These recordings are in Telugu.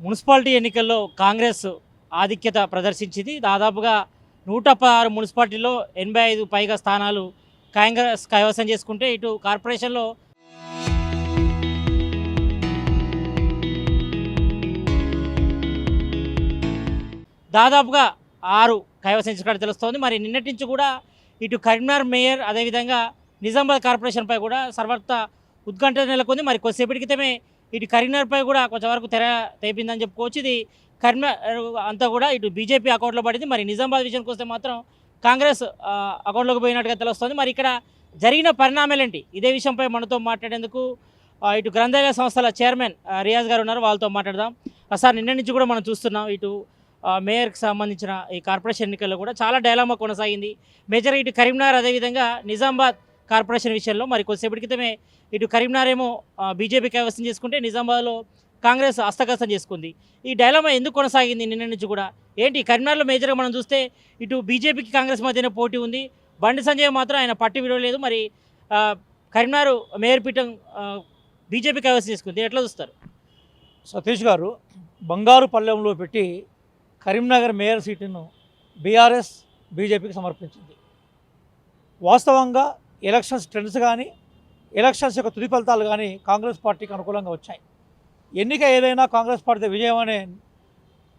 మున్సిపాలిటీ ఎన్నికల్లో కాంగ్రెస్ ఆధిక్యత ప్రదర్శించింది. దాదాపుగా 116 మున్సిపాలిటీల్లో 85 పైగా స్థానాలు కాంగ్రెస్ కైవసం చేసుకుంటే, ఇటు కార్పొరేషన్‌లో దాదాపుగా 6 కైవసం చేసుకున్నట్టు తెలుస్తోంది. మరి నిన్నటి నుంచి కూడా ఇటు కరీంనగర్ మేయర్, అదేవిధంగా నిజామాబాద్ కార్పొరేషన్‌పై కూడా సర్వత్రా ఉత్కంఠ నెలకొంది. మరి కొద్దిసేపటి క్రితమే ఇటు కరీంనగర్‌పై కూడా కొంచెం వరకు తెర తెపిందని చెప్పుకోవచ్చు. ఇది కరీంనగర్ అంతా కూడా ఇటు బీజేపీ అకౌంట్‌లో పడింది. మరి నిజామాబాద్ విషయానికి వస్తే మాత్రం కాంగ్రెస్ అకౌంట్‌లోకి పోయినట్టుగా తెలుస్తోంది. మరి ఇక్కడ జరిగిన పరిణామాలేంటి? ఇదే విషయంపై మనతో మాట్లాడేందుకు ఇటు గ్రంథాలయ సంస్థల చైర్మన్ రియాజ్ గారు ఉన్నారు. వాళ్ళతో మాట్లాడదాం. సార్, నిన్నటి నుంచి కూడా మనం చూస్తున్నాం ఇటు మేయర్కి సంబంధించిన ఈ కార్పొరేషన్ ఎన్నికల్లో కూడా చాలా డైలామా కొనసాగింది. మేజర్గా ఇటు కరీంనగర్, అదేవిధంగా నిజామాబాద్ కార్పొరేషన్ విషయంలో మరి కొద్దిసేపటి క్రితమే ఇటు కరీంనగర్ ఏమో బీజేపీ కైవసం చేసుకుంటే, నిజామాబాద్లో కాంగ్రెస్ హస్తగతం చేసుకుంది. ఈ డైలామా ఎందుకు కొనసాగింది నిన్న నుంచి కూడా? ఏంటి కరీంనగర్లో మేజర్గా మనం చూస్తే ఇటు బీజేపీకి కాంగ్రెస్ మధ్యన పోటీ ఉంది. బండి సంజయ్ మాత్రం ఆయన పట్టి విడవలేదు. మరి కరీంనగర్ మేయర్ పీఠం బీజేపీ కైవసం చేసుకుంది. ఎట్లా చూస్తారు? సతీష్ గారు బంగారు పల్లెంలో పెట్టి కరీంనగర్ మేయర్ సీటును బీఆర్ఎస్ బీజేపీకి సమర్పించింది. వాస్తవంగా ఎలక్షన్స్ ట్రెండ్స్ కానీ, ఎలక్షన్స్ యొక్క తుది ఫలితాలు కానీ కాంగ్రెస్ పార్టీకి అనుకూలంగా వచ్చాయి. ఎన్నిక ఏదైనా కాంగ్రెస్ పార్టీ విజయం అనే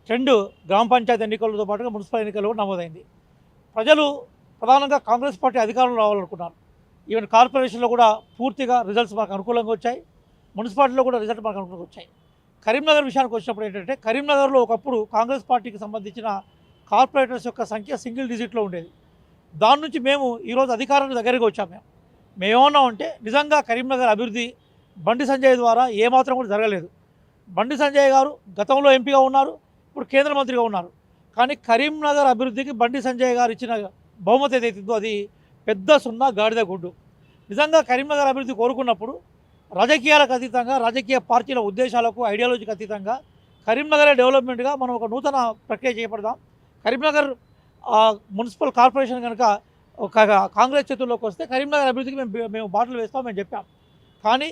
ట్రెండ్ గ్రామ పంచాయతీ ఎన్నికలతో పాటుగా మున్సిపల్ ఎన్నికల్లో కూడా నమోదైంది. ప్రజలు ప్రధానంగా కాంగ్రెస్ పార్టీ అధికారంలో రావాలనుకున్నారు. ఈవెన్ కార్పొరేషన్లో కూడా పూర్తిగా రిజల్ట్స్ మనకు అనుకూలంగా వచ్చాయి. మున్సిపాలిటీలో కూడా రిజల్ట్ మనకు అనుకూలంగా వచ్చాయి. కరీంనగర్ విషయానికి వచ్చినప్పుడు ఏంటంటే, కరీంనగర్లో ఒకప్పుడు కాంగ్రెస్ పార్టీకి సంబంధించిన కార్పొరేటర్స్ యొక్క సంఖ్య సింగిల్ డిజిట్లో ఉండేది. దాని నుంచి మేము ఈరోజు అధికారానికి దగ్గరికి వచ్చాము. మేమేమన్నామంటే, నిజంగా కరీంనగర్ అభివృద్ధి బండి సంజయ్ ద్వారా ఏమాత్రం కూడా జరగలేదు. బండి సంజయ్ గారు గతంలో ఎంపీగా ఉన్నారు, ఇప్పుడు కేంద్ర మంత్రిగా ఉన్నారు. కానీ కరీంనగర్ అభివృద్ధికి బండి సంజయ్ గారు ఇచ్చిన బహుమతి ఏదైతుందో అది పెద్ద సున్నా గాడిద గుడ్డు. నిజంగా కరీంనగర్ అభివృద్ధి కోరుకున్నప్పుడు రాజకీయాలకు అతీతంగా, రాజకీయ పార్టీల ఉద్దేశాలకు, ఐడియాలజీకి అతీతంగా కరీంనగర్ డెవలప్మెంట్గా మనం ఒక నూతన ప్రక్రియ చేపడదాం. కరీంనగర్ మున్సిపల్ కార్పొరేషన్ కనుక ఒక కాంగ్రెస్ చేతుల్లోకి వస్తే కరీంనగర్ అభివృద్ధికి మేము బాటలు వేస్తాం మేము చెప్పాం. కానీ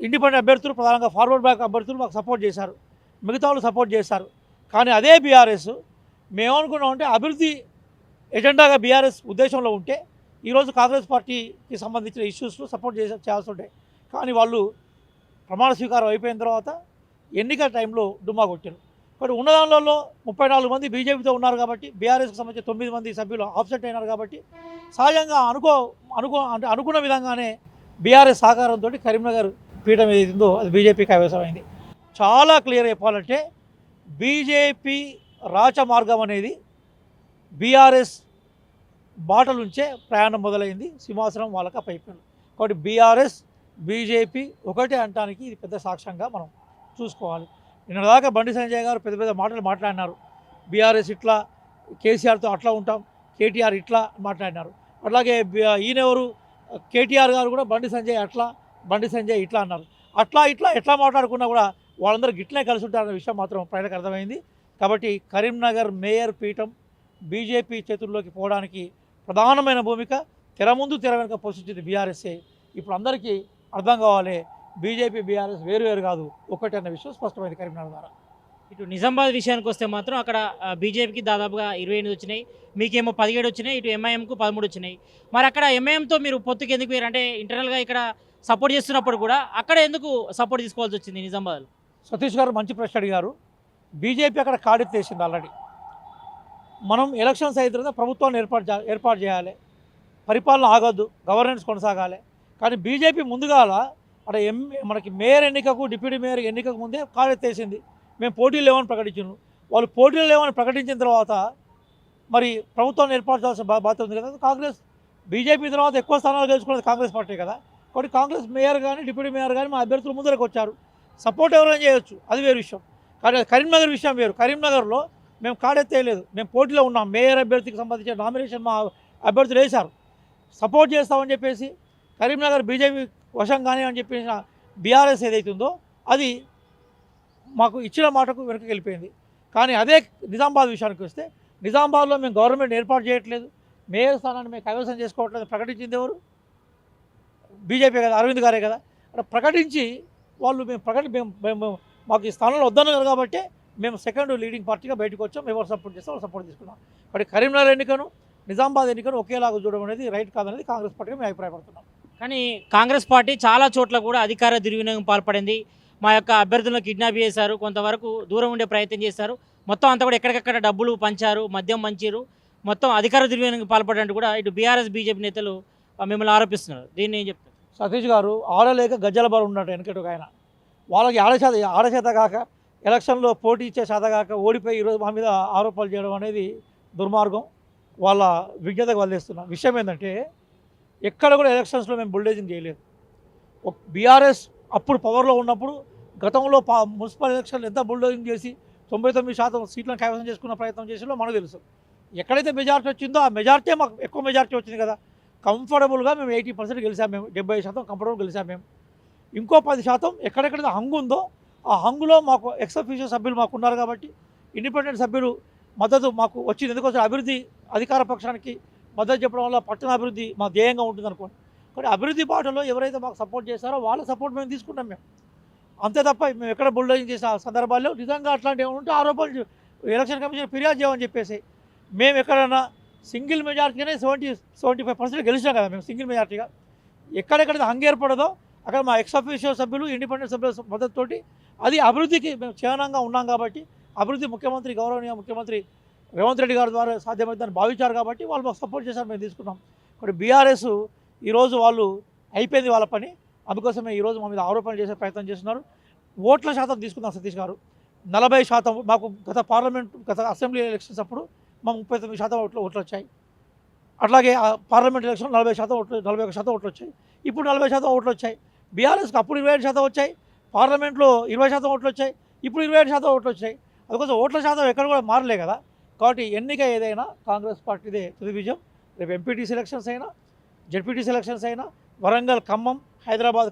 ఇండిపెండెంట్ అభ్యర్థులు, ప్రధానంగా ఫార్వర్డ్ బ్యాక్ అభ్యర్థులు మాకు సపోర్ట్ చేశారు, మిగతా వాళ్ళు సపోర్ట్ చేశారు. కానీ అదే బీఆర్ఎస్ మేమనుకున్నామంటే అభివృద్ధి ఎజెండాగా బీఆర్ఎస్ ఉద్దేశంలో ఉంటే ఈరోజు కాంగ్రెస్ పార్టీకి సంబంధించిన ఇష్యూస్లో సపోర్ట్ చేయాల్సి ఉంటాయి. కానీ వాళ్ళు ప్రమాణ స్వీకారం అయిపోయిన తర్వాత ఎన్నికల టైంలో డుమ్మా కొట్టారు. కానీ ఉన్నదానిలో 34 మంది బీజేపీతో ఉన్నారు కాబట్టి, బీఆర్ఎస్కి సంబంధించిన 9 మంది సభ్యులు ఆబ్సెంట్ అయినారు కాబట్టి, సహజంగా అనుకున్న విధంగానే బీఆర్ఎస్ సహకారంతో కరీంనగర్ పీఠం ఏదైతుందో అది బీజేపీ కైవసమైంది. చాలా క్లియర్ చెప్పాలంటే బీజేపీ రాచమార్గం అనేది బీఆర్ఎస్ బాటలుంచే ప్రయాణం మొదలైంది. సింహాసనం వాళ్ళకి పైపోయింది. కాబట్టి బీఆర్ఎస్ బీజేపీ ఒకటే అంటానికి ఇది పెద్ద సాక్ష్యంగా మనం చూసుకోవాలి. నిన్నదాకా బండి సంజయ్ గారు పెద్ద పెద్ద మాటలు మాట్లాడినారు. బీఆర్ఎస్ ఇట్లా, కేసీఆర్తో అట్లా ఉంటాం, కేటీఆర్ ఇట్లా మాట్లాడినారు. అట్లాగే ఈయనెవరు కేటీఆర్ గారు కూడా బండి సంజయ్ అట్లా, బండి సంజయ్ ఇట్లా అన్నారు. అట్లా ఇట్లా ఎట్లా మాట్లాడుకున్నా కూడా వాళ్ళందరూ గిట్లనే కలిసి ఉంటారన్న విషయం మాత్రం ప్రజలకు అర్థమైంది. కాబట్టి కరీంనగర్ మేయర్ పీఠం బీజేపీ చేతుల్లోకి పోవడానికి ప్రధానమైన భూమిక తెర ముందు తెర వెనుక పోషించింది బీఆర్ఎస్ఏ. ఇప్పుడు అందరికీ అర్థం కావాలి, బీజేపీ బీఆర్ఎస్ వేరు కాదు, ఒకటి అన్న విషయం స్పష్టమైంది కరీంనగర్ ద్వారా. ఇటు నిజామాబాద్ విషయానికి వస్తే మాత్రం అక్కడ బీజేపీకి దాదాపుగా 28 వచ్చినాయి, మీకేమో 17 వచ్చినాయి, ఇటు ఎంఐఎంకు 13 వచ్చినాయి. మరి అక్కడ ఎంఐఎంతో మీరు పొత్తుకి ఎందుకు వేరు? అంటే ఇంటర్నల్గా ఇక్కడ సపోర్ట్ చేస్తున్నప్పుడు కూడా అక్కడ ఎందుకు సపోర్ట్ తీసుకోవాల్సి వచ్చింది నిజామాబాద్లో? సతీష్ గారు మంచి ప్రశ్న అడిగారు. బీజేపీ అక్కడ కాడెత్తేసింది ఆల్రెడీ. మనం ఎలక్షన్స్ అయిన తర్వాత ప్రభుత్వాన్ని ఏర్పాటు చేయాలి, పరిపాలన ఆగొద్దు, గవర్నెన్స్ కొనసాగాలి. కానీ బీజేపీ ముందుగాల అక్కడ మనకి మేయర్ ఎన్నికకు, డిప్యూటీ మేయర్ ఎన్నికకు ముందే కాడెత్తేసింది. మేము పోటీలు లేవని ప్రకటించాను. వాళ్ళు పోటీలు లేవని ప్రకటించిన తర్వాత మరి ప్రభుత్వాన్ని ఏర్పాటు చేయాల్సిన బాధ్యత ఉంది కదా. కాంగ్రెస్ బీజేపీ తర్వాత ఎక్కువ స్థానాలు గెలుచుకున్నది కాంగ్రెస్ పార్టీ కదా. కాబట్టి కాంగ్రెస్ మేయర్ కానీ, డిప్యూటీ మేయర్ కానీ మా అభ్యర్థులు ముందరకు వచ్చారు. సపోర్ట్ ఎవరైనా చేయొచ్చు, అది వేరు విషయం. కానీ కరీంనగర్ విషయం వేరు. కరీంనగర్లో మేము కాడెత్తేయలేదు, మేము పోటీలో ఉన్నాం. మేయర్ అభ్యర్థికి సంబంధించిన నామినేషన్ మా అభ్యర్థులు వేశారు. సపోర్ట్ చేస్తామని చెప్పేసి కరీంనగర్ బీజేపీ వశంగానే అని చెప్పేసిన బీఆర్ఎస్ ఏదైతుందో అది మాకు ఇచ్చిన మాటకు వెనక్కి వెళ్ళిపోయింది. కానీ అదే నిజామాబాద్ విషయానికి వస్తే, నిజామాబాద్లో మేము గవర్నమెంట్ ఏర్పాటు చేయట్లేదు, మేయర్ స్థానాన్ని మేము కైవసం చేసుకోవట్లేదు ప్రకటించింది ఎవరు? బీజేపీ కదా, అరవింద్ గారే కదా. అక్కడ ప్రకటించి వాళ్ళు మేము మాకు ఈ స్థానంలో వద్దన్నారు కాబట్టి మేము సెకండ్ లీడింగ్ పార్టీగా బయటకు వచ్చాం. ఎవరు సపోర్ట్ చేస్తే వాళ్ళు సపోర్ట్ తీసుకున్నాం. కాబట్టి కరీంనగర్ ఎన్నికను నిజామాబాద్ ఎన్నికను ఒకేలాగా చూడడం అనేది రైట్ కాదనేది కాంగ్రెస్ పార్టీగా మేము అభిప్రాయపడుతున్నాం. కానీ కాంగ్రెస్ పార్టీ చాలా చోట్ల కూడా అధికార దుర్వినియోగం పాల్పడింది. మా యొక్క అభ్యర్థులను కిడ్నాప్ చేశారు, కొంతవరకు దూరం ఉండే ప్రయత్నం చేశారు, మొత్తం అంతా కూడా ఎక్కడికక్కడ డబ్బులు పంచారు, మద్యం పంచారు, మొత్తం అధికార దుర్వినియోగం పాల్పడినట్టు కూడా ఇటు బీఆర్ఎస్ బీజేపీ నేతలు మిమ్మల్ని ఆరోపిస్తున్నారు. దీన్ని ఏం చెప్తారు? సతీష్ గారు ఆడలేక గజ్జల బారు ఉన్నట్టు వెనకటి ఒక ఆయన, వాళ్ళకి ఆడచేత కాక ఎలక్షన్లో పోటీ ఇచ్చే చేత కాక ఓడిపోయి ఈరోజు మా మీద ఆరోపణలు చేయడం అనేది దుర్మార్గం. వాళ్ళ విజ్ఞతకు వదిలేస్తున్న విషయం ఏంటంటే ఎక్కడ కూడా ఎలక్షన్స్లో మేము బుల్డేజింగ్ చేయలేదు. బీఆర్ఎస్ అప్పుడు పవర్లో ఉన్నప్పుడు గతంలో మున్సిపల్ ఎలక్షన్లు ఎంత బుల్డోజింగ్ చేసి 99% సీట్లను కైవసం చేసుకున్న ప్రయత్నం చేసిందో మనకు తెలుసు. ఎక్కడైతే మెజార్టీ వచ్చిందో ఆ మెజార్టీ మాకు ఎక్కువ మెజార్టీ వచ్చింది కదా. కంఫర్టబుల్గా మేము 80% గెలిచాం. మేము 70% కంఫర్టబుల్ గెలిచాం. మేము ఇంకో 10% ఎక్కడెక్కడైతే హంగు ఉందో ఆ హంగులో మాకు ఎక్స్ అఫీషియల్ సభ్యులు మాకు ఉన్నారు కాబట్టి ఇండిపెండెంట్ సభ్యులు మద్దతు మాకు వచ్చింది. ఎందుకోసం అభివృద్ధి అధికార పక్షానికి మద్దతు చెప్పడం వల్ల పట్టణ అభివృద్ధి మా ధ్యేయంగా ఉంటుంది అనుకోండి. కానీ అభివృద్ధి బాటలో ఎవరైతే మాకు సపోర్ట్ చేస్తారో వాళ్ళ సపోర్ట్ మేము తీసుకున్నాం. మేము అంతే తప్ప మేము ఎక్కడ బుల్డోజింగ్ చేసిన సందర్భాల్లో నిజంగా అట్లాంటివి ఉంటే ఆరోపణలు ఎలక్షన్ కమిషన్ ఫిర్యాదు చేయమని చెప్పేసి మేము ఎక్కడైనా సింగిల్ మెజార్టీగానే 75% గెలిచాం కదా. మేము సింగిల్ మెజార్టీగా ఎక్కడెక్కడైతే హంగు ఏర్పడదో అక్కడ మా ఎక్స్ అఫీషియల్ సభ్యులు ఇండిపెండెంట్ సభ్యుల మద్దతుతోటి అది అభివృద్ధికి మేము చిహ్నంగా ఉన్నాం కాబట్టి అభివృద్ధి ముఖ్యమంత్రి గౌరవనీయ ముఖ్యమంత్రి రేవంత్ రెడ్డి గారి ద్వారా సాధ్యమవుతుందని భావించారు కాబట్టి వాళ్ళు మాకు సపోర్ట్ చేశారు, మేము తీసుకున్నాం. కాబట్టి బీఆర్ఎస్ ఈరోజు వాళ్ళు అయిపోయింది వాళ్ళ పని, అందుకోసమే ఈరోజు మా మీద ఆరోపణలు చేసే ప్రయత్నం చేస్తున్నారు. ఓట్ల శాతం తీసుకుందాం సతీష్ గారు, 40% మాకు గత అసెంబ్లీ ఎలక్షన్స్ అప్పుడు మా 39% ఓట్లు వచ్చాయి. అట్లాగే పార్లమెంట్ ఎలక్షన్ 40% ఓట్లు 41% ఓట్లు వచ్చాయి. ఇప్పుడు 40% ఓట్లు వచ్చాయి. బీఆర్ఎస్కి అప్పుడు 27% వచ్చాయి, పార్లమెంట్లో 20% ఓట్లు వచ్చాయి, ఇప్పుడు 27% ఓట్లు వచ్చాయి. అందుకోసం ఓట్ల శాతం ఎక్కడ కూడా మారలే కదా. కాబట్టి ఎన్నిక ఏదైనా కాంగ్రెస్ పార్టీదే తుది విజయం. రేపు ఎంపీటీసీ ఎలక్షన్స్ అయినా జెడ్పీటీసీ ఎలక్షన్స్ అయినా వరంగల్, ఖమ్మం, హైదరాబాద్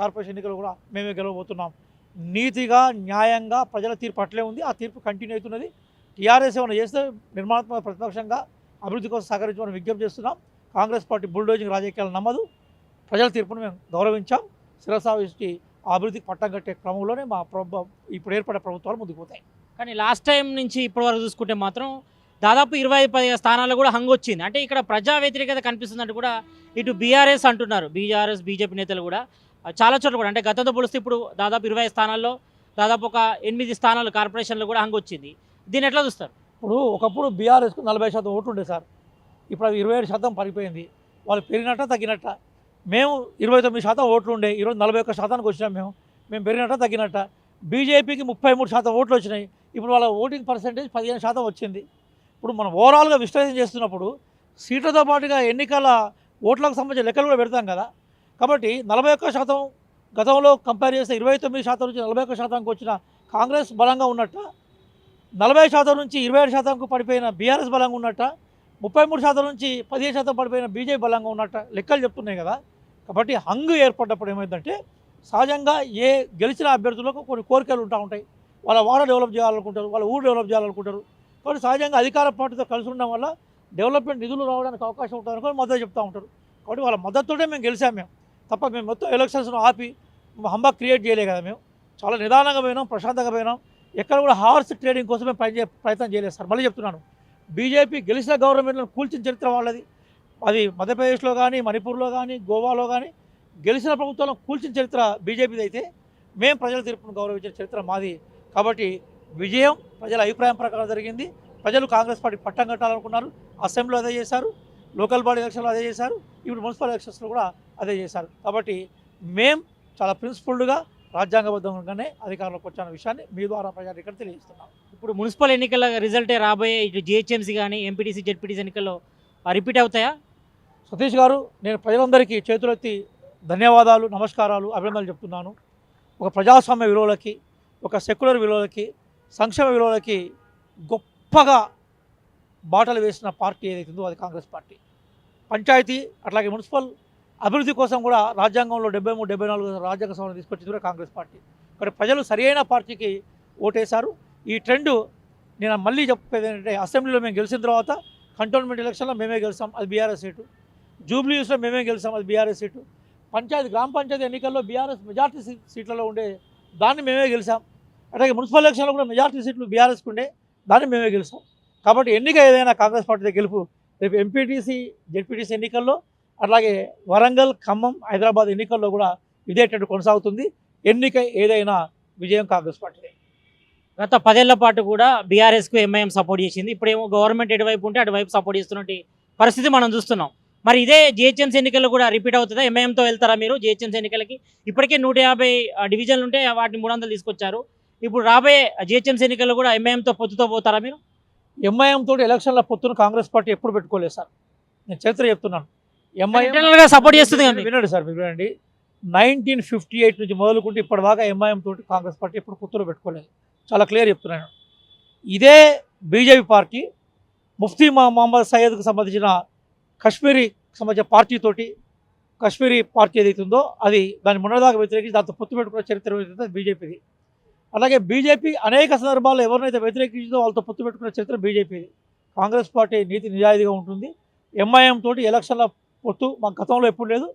కార్పొరేషన్ ఎన్నికలు కూడా మేమే గెలవబోతున్నాం. నీతిగా న్యాయంగా ప్రజల తీర్పు అట్లే ఉంది, ఆ తీర్పు కంటిన్యూ అవుతున్నది. టీఆర్ఎస్ ఏమైనా చేస్తే నిర్మాణాత్మక ప్రతిపక్షంగా అభివృద్ధి కోసం సహకరించమని విజ్ఞప్తి చేస్తున్నాం. కాంగ్రెస్ పార్టీ బుల్డోజింగ్ రాజకీయాలు నమ్మదు, ప్రజల తీర్పును మేము గౌరవించాం. శిరసావిష్టి అభివృద్ధికి పట్టం కట్టే క్రమంలోనే మా ఇప్పుడు ఏర్పడే ప్రభుత్వాలు ముందుకు పోతాయి. కానీ లాస్ట్ టైం నుంచి ఇప్పటి వరకు చూసుకుంటే మాత్రం దాదాపు 25 స్థానాల్లో కూడా హంగు వచ్చింది. అంటే ఇక్కడ ప్రజా వ్యతిరేకత కనిపిస్తుందంటే కూడా ఇటు బీఆర్ఎస్ అంటున్నారు, బీఆర్ఎస్ బీజేపీ నేతలు కూడా చాలా చోట్ల కూడా, అంటే గతంతో పోలిస్తే ఇప్పుడు దాదాపు 20 స్థానాల్లో దాదాపు ఒక 8 స్థానాలు కార్పొరేషన్లో కూడా హంగు వచ్చింది. దీన్ని ఎట్లా చూస్తారు? ఇప్పుడు ఒకప్పుడు బీఆర్ఎస్కు 40% ఓట్లు ఉండే సార్, ఇప్పుడు అది 27% పడిపోయింది. వాళ్ళు పెరిగినట్ట తగ్గినట్ట. మేము 29% ఓట్లు ఉండే, ఈరోజు 41%కి వచ్చినాం. మేము పెరిగినట్ట తగ్గినట్ట. బీజేపీకి 33% ఓట్లు వచ్చినాయి, ఇప్పుడు వాళ్ళ ఓటింగ్ పర్సెంటేజ్ 15% వచ్చింది. ఇప్పుడు మనం ఓవరాల్గా విశ్లేషణ చేస్తున్నప్పుడు సీట్లతో పాటుగా ఎన్నికల ఓట్లకు సంబంధించిన లెక్కలు కూడా పెడతాం కదా. కాబట్టి 41% గతంలో కంపేర్ చేస్తే 29% నుంచి 41%కి వచ్చిన కాంగ్రెస్ బలంగా ఉన్నట్ట, 40% నుంచి 27%కు పడిపోయిన బీఆర్ఎస్ బలంగా ఉన్నట్ట, 33% నుంచి 15% పడిపోయిన బీజేపీ బలంగా ఉన్నట్ట లెక్కలు చెప్తున్నాయి కదా. కాబట్టి హంగు ఏర్పడ్డప్పుడు ఏమైందంటే సహజంగా ఏ గెలిచిన అభ్యర్థులకు కొన్ని కోరికలు ఉంటాయి. వాళ్ళ వాడ డెవలప్ చేయాలనుకుంటారు, వాళ్ళ ఊరు డెవలప్ చేయాలనుకుంటారు. కాబట్టి సహజంగా అధికార పార్టీతో కలిసి ఉండడం వల్ల డెవలప్మెంట్ నిధులు రావడానికి అవకాశం ఉంటుంది అనుకొని మద్దతు చెప్తూ ఉంటారు. కాబట్టి వాళ్ళ మద్దతుతోనే మేము గెలిచాము. మేము తప్ప మేము మొత్తం ఎలక్షన్స్ను ఆపి హంబా క్రియేట్ చేయలే కదా. మేము చాలా నిదానంగా పోయినాం, ప్రశాంతంగా పోయినాం. ఎక్కడ కూడా హార్స్ ట్రేడింగ్ కోసమే ప్రయత్నం చేయలేదు సార్. మళ్ళీ చెప్తున్నాను, బీజేపీ గెలిచిన గవర్నమెంట్లను కూల్చిన చరిత్ర వాళ్ళది. అది మధ్యప్రదేశ్లో కానీ, మణిపూర్లో కానీ, గోవాలో కానీ గెలిచిన ప్రభుత్వాలను కూల్చిన చరిత్ర బీజేపీది అయితే మేము ప్రజల తీర్పును గౌరవించిన చరిత్ర మాది. కాబట్టి విజయం ప్రజల అభిప్రాయం ప్రకారం జరిగింది. ప్రజలు కాంగ్రెస్ పార్టీ పట్టం కట్టాలనుకున్నారు, అసెంబ్లీలో అదే చేశారు, లోకల్ బాడీ ఎలక్షన్లో అదే చేశారు, ఇప్పుడు మున్సిపల్ ఎలక్షన్స్లో కూడా అదే చేశారు. కాబట్టి మేము చాలా ప్రిన్సిపుల్డ్గా రాజ్యాంగబద్ధంగానే అధికారంలోకి వచ్చిన విషయాన్ని మీ ద్వారా ప్రజానికి తెలియజేస్తున్నాం. ఇప్పుడు మున్సిపల్ ఎన్నికల రిజల్టే రాబోయే ఇటు జిహెచ్ఎంసీ కానీ ఎంపీటీసీ జెడ్పీటీసీ ఎన్నికల్లో రిపీట్ అవుతాయా? సతీష్ గారు, నేను ప్రజలందరికీ చేతులెత్తి ధన్యవాదాలు, నమస్కారాలు, అభినందనలు చెప్తున్నాను. ఒక ప్రజాస్వామ్య విలువలకి, ఒక సెక్యులర్ విలువలకి, సంక్షేమ విలువలకి గొప్పగా బాటలు వేసిన పార్టీ ఏదైతుందో అది కాంగ్రెస్ పార్టీ. పంచాయతీ అట్లాగే మున్సిపల్ అభివృద్ధి కోసం కూడా రాజ్యాంగంలో 73, 74 రాజ్యాంగ సవరణ తీసుకొచ్చింది కూడా కాంగ్రెస్ పార్టీ. కానీ ప్రజలు సరైన పార్టీకి ఓటేశారు. ఈ ట్రెండ్ నేను మళ్ళీ చెప్పేది ఏంటంటే, అసెంబ్లీలో మేము గెలిచిన తర్వాత కంటోన్మెంట్ ఎలక్షన్లో మేమే గెలిచాం, అది బీఆర్ఎస్ సీటు. జూబ్లీ హిల్స్లో మేమే గెలిచాం, అది బీఆర్ఎస్ సీటు. గ్రామ పంచాయతీ ఎన్నికల్లో బీఆర్ఎస్ మెజార్టీ సీట్లలో ఉండే దాన్ని మేమే గెలిచాం. అట్లాగే మున్సిపల్ ఎలక్షన్లో కూడా మెజార్టీ సీట్లు బీఆర్ఎస్కి ఉండే, దాన్ని మేమే గెలుస్తాం. కాబట్టి ఎన్నిక ఏదైనా కాంగ్రెస్ పార్టీ గెలుపు. రేపు ఎంపీటీసీ జెడ్పీటీసీ ఎన్నికల్లో, అట్లాగే వరంగల్, ఖమ్మం, హైదరాబాద్ ఎన్నికల్లో కూడా ఇదే ట్రెండ్ కొనసాగుతుంది. ఎన్నిక ఏదైనా విజయం కాంగ్రెస్ పార్టీ. గత 10 ఏళ్ల పాటు కూడా బీఆర్ఎస్కు ఎంఐఎం సపోర్ట్ చేసింది. ఇప్పుడేమో గవర్నమెంట్ ఎటువైపు ఉంటే అటువైపు సపోర్ట్ చేస్తున్నట్టు పరిస్థితి మనం చూస్తున్నాం. మరి ఇదే జిహెచ్ఎంసీ ఎన్నికల్లో కూడా రిపీట్ అవుతుందా? ఎంఐఎంతో వెళ్తారా మీరు జిహెచ్ఎంసీ ఎన్నికలకి? ఇప్పటికే 150 డివిజన్లు ఉంటే వాటిని 300 తీసుకొచ్చారు. ఇప్పుడు రాబోయే జిహెచ్ఎంసీ ఎన్నికల్లో కూడా ఎంఐఎంతో పొత్తుతో పోతారా మీరు? ఎంఐఎం తోటి ఎలక్షన్ల పొత్తును కాంగ్రెస్ పార్టీ ఎప్పుడు పెట్టుకోలేదు సార్. నేను చరిత్ర చెప్తున్నాను. ఇంటర్నల్గా సపోర్ట్ చేస్తుంది. వినండి సార్, మీరు వినండి. 1958 నుంచి మొదలుకుంటే ఇప్పటిదాకా ఎంఐఎం తోటి కాంగ్రెస్ పార్టీ ఎప్పుడు పొత్తులో పెట్టుకోలేదు. చాలా క్లియర్ చెప్తున్నాను. ఇదే బీజేపీ పార్టీ ముఫ్తీ మహమ్మద్ సయ్యద్కు సంబంధించిన కాశ్మీరీ సంబంధించిన పార్టీతోటి, కాశ్మీరీ పార్టీ ఏదైతుందో అది దాన్ని మొన్నదాకా వ్యతిరేకించి దాంతో పొత్తు పెట్టుకున్న చరిత్ర బీజేపీది. అలాగే బీజేపీ అనేక సందర్భాల్లో ఎవరినైతే వ్యతిరేకించిందో వాళ్ళతో పొత్తు పెట్టుకున్న చరిత్ర బీజేపీది. కాంగ్రెస్ పార్టీ నీతి నిజాయితీగా ఉంటుంది. ఎంఐఎం తోటి ఎలక్షన్ల పొత్తు మా గతంలో ఎప్పుడు లేదు,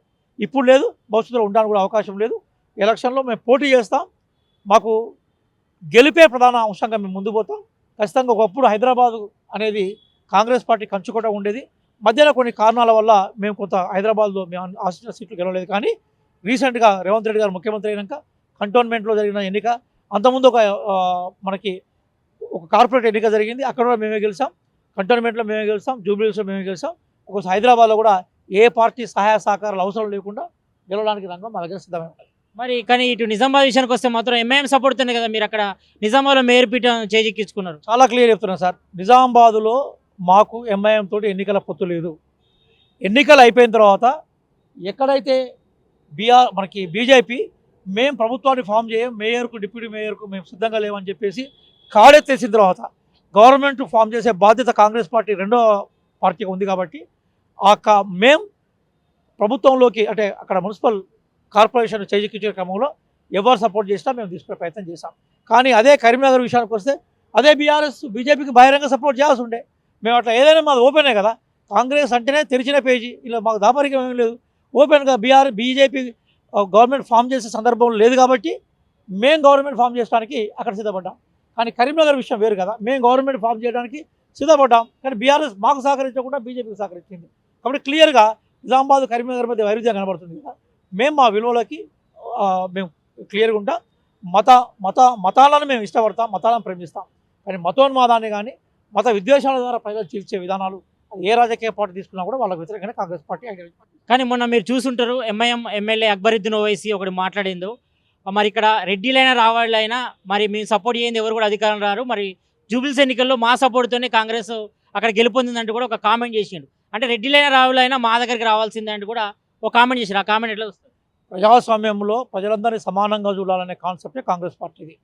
ఇప్పుడు లేదు, భవిష్యత్తులో ఉండడానికి కూడా అవకాశం లేదు. ఎలక్షన్లో మేము పోటీ చేస్తాం. మాకు గెలిపే ప్రధాన అంశంగా మేము ముందు పోతాం. ఖచ్చితంగా ఒకప్పుడు హైదరాబాదు అనేది కాంగ్రెస్ పార్టీ కంచుకోట ఉండేది. మధ్యలో కొన్ని కారణాల వల్ల మేము కొంత హైదరాబాద్లో మేము ఆశించిన సీట్లు గెలవలేదు. కానీ రీసెంట్గా రేవంత్ రెడ్డి గారు ముఖ్యమంత్రి అయినాక కంటోన్మెంట్లో జరిగిన ఎన్నిక, అంతకుముందు మనకి ఒక కార్పొరేట్ ఎన్నిక జరిగింది, అక్కడ కూడా మేమే గెలిచాం. కంటోన్మెంట్లో మేమే గెలిచాం, జూబ్లీహిల్స్లో మేమే గెలిచాం. ఒక హైదరాబాద్లో కూడా ఏ పార్టీ సహాయ సహకారాలు అవసరం లేకుండా గెలవడానికి రంగం మా దగ్గర సిద్ధమై ఉంటుంది. మరి కానీ ఇటు నిజామాబాద్ విషయానికి వస్తే మాత్రం ఎంఐఎం సపోర్ట్తోనే కదా మీరు అక్కడ నిజామాబాద్లో మేయర్ పీఠం చేజిక్కించుకున్నారు. చాలా క్లియర్ చెప్తున్నాను సార్. నిజామాబాద్లో మాకు ఎంఐఎం తోటి ఎన్నికల పొత్తు లేదు. ఎన్నికలు అయిపోయిన తర్వాత ఎక్కడైతే మనకి బీజేపీ మేము ప్రభుత్వాన్ని ఫామ్ చేయం, మేయర్కు డిప్యూటీ మేయర్కు మేము సిద్ధంగా లేవని చెప్పేసి కాడెత్తేసిన తర్వాత గవర్నమెంట్ ఫామ్ చేసే బాధ్యత కాంగ్రెస్ పార్టీ రెండో పార్టీగా ఉంది. కాబట్టి మేము ప్రభుత్వంలోకి అంటే అక్కడ మున్సిపల్ కార్పొరేషన్ చేజిక్కించే క్రమంలో ఎవరు సపోర్ట్ చేసినా మేము తీసుకునే ప్రయత్నం చేశాం. కానీ అదే కరీంనగర్ విషయానికి వస్తే అదే బీఆర్ఎస్ బీజేపీకి బహిరంగ సపోర్ట్ చేయాల్సి ఉండే. మేము అట్లా ఏదైనా మాది ఓపెనే కదా. కాంగ్రెస్ అంటేనే తెరిచిన పేజీ, ఇలా మాకు దాపరికం ఏం లేదు. ఓపెన్గా బీజేపీ గవర్నమెంట్ ఫామ్ చేసే సందర్భం లేదు. కాబట్టి మేము గవర్నమెంట్ ఫామ్ చేయడానికి అక్కడ సిద్ధపడ్డాం. కానీ కరీంనగర్ విషయం వేరు కదా. మేము గవర్నమెంట్ ఫామ్ చేయడానికి సిద్ధపడ్డాం. కానీ బీఆర్ఎస్ మాకు సహకరించకుండా బీజేపీకి సహకరించింది. కాబట్టి క్లియర్గా నిజామాబాద్ కరీంనగర్ మధ్య వైరుధ్యం కనబడుతుంది కదా. మేము మా విలువలకి మేము క్లియర్గా ఉంటాం. మతాలను మేము ఇష్టపడతాం, మతాలను ప్రేమిస్తాం. కానీ మతోన్మాదాన్ని కానీ మత విద్వేషాల ద్వారా ప్రజలు చీల్చే విధానాలు ఏ రాజకీయ పార్టీ తీసుకున్నా కూడా వాళ్ళకి వ్యతిరేకంగా కాంగ్రెస్ పార్టీ. కానీ మొన్న మీరు చూసుంటారు, ఎంఐఎం ఎమ్మెల్యే అక్బరుద్దీన్ ఓవైసీ ఒకటి మాట్లాడిందో, మరి ఇక్కడ రెడ్డిలైనా రావాళ్ళైనా మరి మేము సపోర్ట్ చేయండి ఎవరు కూడా అధికారం రారు, మరి జూబిల్స్ ఎన్నికల్లో మా సపోర్ట్తోనే కాంగ్రెస్ అక్కడ గెలుపొందిందంటూ కూడా ఒక కామెంట్ చేసిండు. అంటే రెడ్డిలైనా రావాలైనా మా దగ్గరికి రావాల్సిందే అంటూ కూడా ఒక కామెంట్ చేశారు. ఆ కామెంట్ ఎట్లా వస్తుంది? ప్రజాస్వామ్యంలో ప్రజలందరినీ సమానంగా చూడాలనే కాన్సెప్టే కాంగ్రెస్ పార్టీది.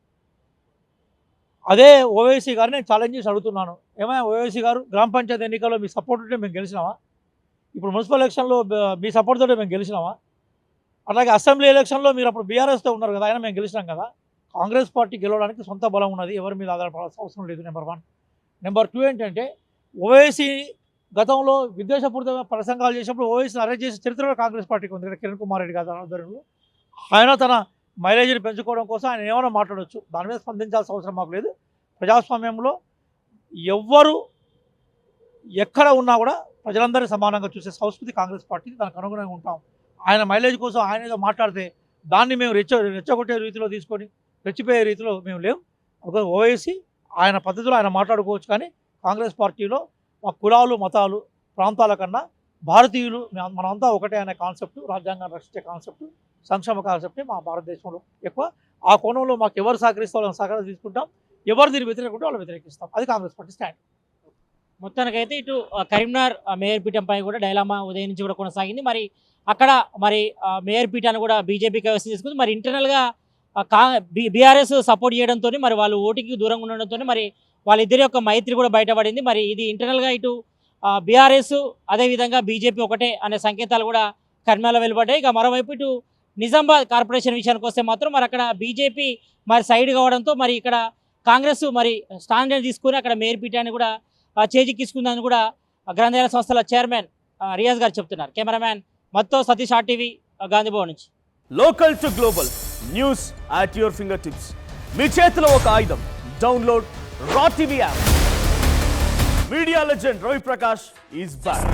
అదే ఓవైసీ గారు నేను ఛాలెంజ్ చేసి అడుగుతున్నాను, ఏమైనా ఓవైసీ గారు గ్రామ పంచాయతీ ఎన్నికల్లో మీ సపోర్ట్ ఉంటే మేము గెలిచినామా? ఇప్పుడు మున్సిపల్ ఎలక్షన్లో మీ సపోర్ట్ తోటే మేము గెలిచినామా? అలాగే అసెంబ్లీ ఎలక్షన్లో మీరు అప్పుడు బీఆర్ఎస్తో ఉన్నారు కదా, అయినా మేము గెలిచినాం కదా. కాంగ్రెస్ పార్టీ గెలవడానికి సొంత బలం ఉన్నది, ఎవరి మీద ఆధారపడాల్సిన అవసరం లేదు. నెంబర్ 1. నెంబర్ 2 ఏంటంటే ఓవైసీ గతంలో విద్వేషపూరిత ప్రసంగాలు చేసినప్పుడు ఓవైసీని అరెస్ట్ చేసి చరిత్రలో కాంగ్రెస్ పార్టీకి ఉంది. ఇక్కడ కిరణ్ కుమార్ రెడ్డి గారి ఆధ్వర్యంలో ఆయన తన మైలేజీని పెంచుకోవడం కోసం ఆయన ఏమైనా మాట్లాడవచ్చు, దాని మీద స్పందించాల్సిన అవసరం మాకు లేదు. ప్రజాస్వామ్యంలో ఎవ్వరు ఎక్కడ ఉన్నా కూడా ప్రజలందరినీ సమానంగా చూసే సంస్కృతి కాంగ్రెస్ పార్టీ, దానికి అనుగుణంగా ఉంటాం. ఆయన మైలేజ్ కోసం ఆయన ఏదో మాట్లాడితే దాన్ని మేము రెచ్చగొట్టే రీతిలో తీసుకొని రెచ్చిపోయే రీతిలో మేము లేవు. ఒక ఓవైసీ ఆయన పద్ధతిలో ఆయన మాట్లాడుకోవచ్చు. కానీ కాంగ్రెస్ పార్టీలో మా కులాలు మతాలు ప్రాంతాల కన్నా భారతీయులు మనమంతా ఒకటే అనే కాన్సెప్ట్, రాజ్యాంగాన్ని రక్షించే కాన్సెప్ట్, సంక్షేమ కాన్సెప్టే మా భారతదేశంలో ఎక్కువ. ఆ కోణంలో మాకు ఎవరు సహకరిస్తే వాళ్ళని సహకారం తీసుకుంటాం, ఎవరు దీన్ని వ్యతిరేకుంటే వాళ్ళు వ్యతిరేకిస్తాం. అది కాంగ్రెస్ పార్టీ స్టాండ్. మొత్తానికైతే ఇటు కరీంనగర్ మేయర్ పీఠంపై కూడా డైలామా ఉదయం నుంచి కూడా కొనసాగింది. మరి అక్కడ మరి మేయర్ పీఠాన్ని కూడా బీజేపీ కైవసం చేసుకుంది. మరి ఇంటర్నల్గా బీఆర్ఎస్ సపోర్ట్ చేయడంతో మరి వాళ్ళు ఓటికి దూరంగా ఉండడంతో మరి వాళ్ళిద్దరి యొక్క మైత్రి కూడా బయటపడింది. మరి ఇది ఇంటర్నల్గా ఇటు బీఆర్ఎస్ అదేవిధంగా బీజేపీ ఒకటే అనే సంకేతాలు కూడా కరీంనగర్లో వెలువడ్డాయి. ఇక మరోవైపు ఇటు నిజామాబాద్ కార్పొరేషన్ విషయానికి వస్తే మాత్రం మరి అక్కడ బీజేపీ మరి సైడ్ కావడంతో మరి ఇక్కడ కాంగ్రెస్ మరి స్టాండ్ తీసుకుని అక్కడ మేయర్ పీఠాన్ని కూడా చేజిక్కించుకుందని కూడా గ్రంథాలయ సంస్థల చైర్మన్ రియాజ్ గారు చెప్తున్నారు. కెమెరామ్యాన్ మత్తో సతీష్, RTV, గాంధీభవన్ నుంచి. Local to global news at your fingertips. మీ చేతిలో ఒక ఆయుధం. డౌన్లోడ్ రా TV app. Media legend Ravi Prakash is back.